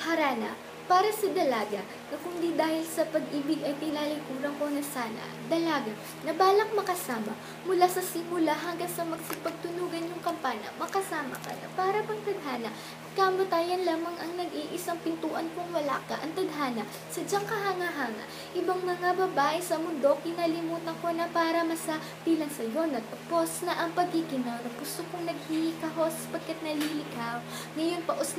Harana, para sa dalaga, na kung di dahil sa pag-ibig ay tilalikuran ko na sana, dalaga, na balak makasama, mula sa simula hanggang sa magsipagtunugan yung kampana, makasama ka na para pang tadhana, kamatayan lamang ang nag-iisang pintuan kung wala ka, ang tadhana, sadyang kahanga-hanga, ibang mga babae sa mundo, kinalimutan ko na para masapilan sa'yo, natapos na ang pagkikinaw, na puso kong naghihikahos, pagkat nalilikaw, ngayon paos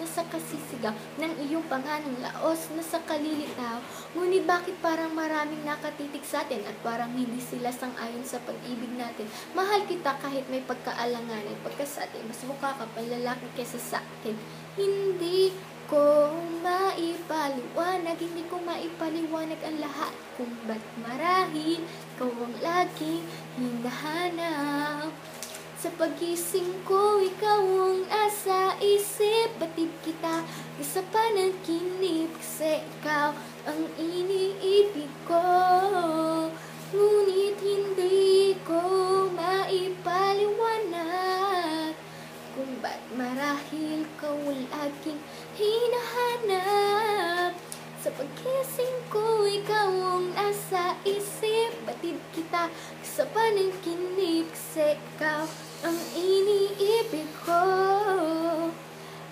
na sa kasisigaw ng iyong panganong laos na sa kalilitaw. Ngunit bakit parang maraming nakatitig sa atin at parang hindi sila sang-ayon sa pag-ibig natin? Mahal kita kahit may pagkaalanganin, pagka sa atin mas mukha ka pang lalaki kesa sa akin. Hindi ko maipaliwanag, hindi ko maipaliwanag ang lahat kung ba't marahil ikaw ang laging hinahanap. Sa pagising ko, ikaw ang nasa isip, batid kita sa panaginip, kasi ikaw ang iniibig ko. Ngunit hindi ko maipaliwanag kung ba't marahil ikaw ang laging hinahanap. Sa pagising ko, ikaw ang nasa isip, batid kita sa panaginip, kasi ikaw ang iniibig ko.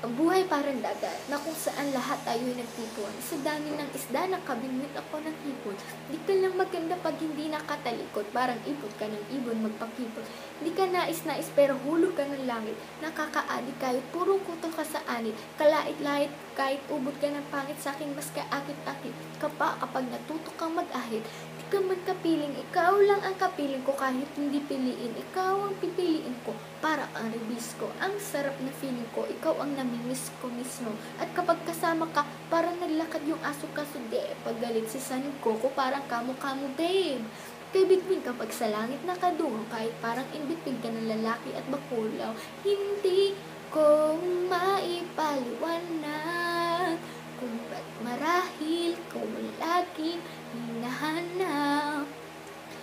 Ang buhay parang dagat, na kung saan lahat tayo'y nagtipon. Sa dami ng isda, nakabingwit ako ng hipon. Di ka lang maganda pag hindi nakatalikod. Parang ibon ka ng ibon, magpakipot. Di ka nais-nais pero hulog ka ng langit. Nakakaadik kahit puro kuto ka sa anit. Kalait-lait kahit ubod ka ng pangit, sa akin mas kaakit-akit ka pa kapag natutok kang mag-ahit. Di ka man kapiling, ikaw lang ang kapiling ko. Kahit hindi piliin, ikaw ang pipiliin ko. Para ang rebis ko, ang sarap na feeling ko, ikaw ang namimiss ko mismo. At kapag kasama ka, parang naglakad yung aso kasude. Pag galit si saniko ko, parang kamo-kamo babe. Kay-between kapag sa langit nakadungo, kahit parang in-between ka ng lalaki at bakulaw. Hindi ko maipaliwanag kung ba't marahil ko laging hinahanap.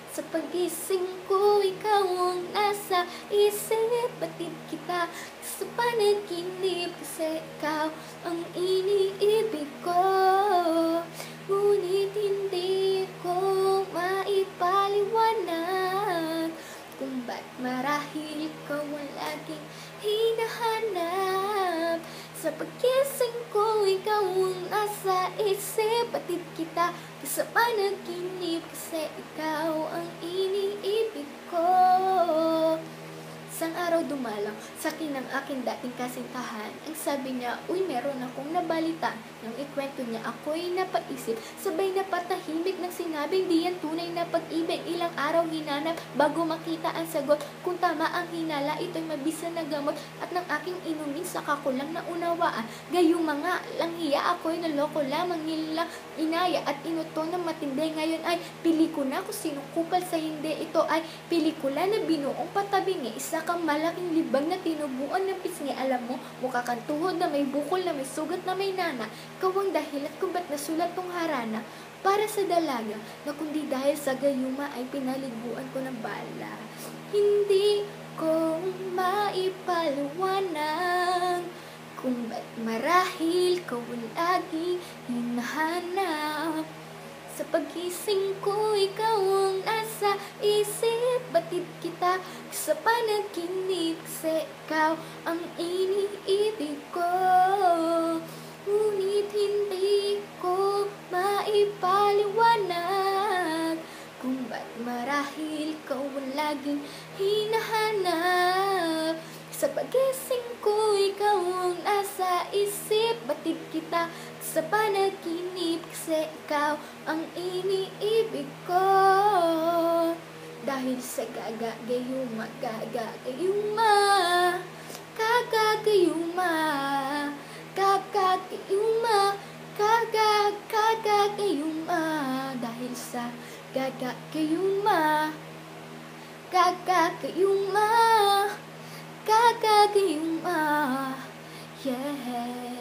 Sa pagising ko, ikaw ang nasa isip, batid kita sa panaginip, kasi ikaw ang iniibig ko. Ngunit hindi ko maipaliwanag kung ba't marahil ikaw ang laging hinahanap. Sa pagising ko, ikaw ang nasa isip, batid kita sa panaginip, kasi ikaw ang iniibig ko. Isang araw dumalang sa akin ang aking dating kasintahan. Ang sabi niya, uy, meron akong nabalita. Nang ikwento niya, ako'y napaisip. Sabay na patahimik nang sinabing di yan tunay na pag-ibig. Ilang araw hinanap bago makita ang sagot. Kung tama ang hinala, ito'y mabisa na gamot. At nang aking inumin, saka ko lang naunawaan. Gayong mga langhiya, ako'y naloko lamang nila inaya at inuto na matindi. Ngayon ay pili ko na kung sino kupal sa hindi. Ito ay pelikula na binuong patabingi. Isa kang malaking libag na tinubuan ng pisngi. Alam mo, mukha kang tuhod na may bukol, na may sugat, na may nana. Ikaw ang dahilan kung ba't nasulat tong harana. Para sa dalaga, na kundi dahil sa gayuma ay pinaliguan ko ng bala. Hindi ko maipaliwanag kung ba't marahil ko laging hinahanap. Sa pagising ko, ikaw ang nasa isip, batid kita sa panaginip, kasi ikaw ang iniibig ko. Ngunit hindi ko maipaliwanag kung ba't marahil ikaw ang laging hinahanap. Sa pagising ko, ikaw ang nasa isip, batid kita sa panaginip, kasi ikaw ang iniibig ko. Dahil sa gagagayuma, gagagayuma, gagagayuma, gagagayuma, gagagayuma. Dahil sa gagagayuma, gagagayuma, gagagayuma, yeah.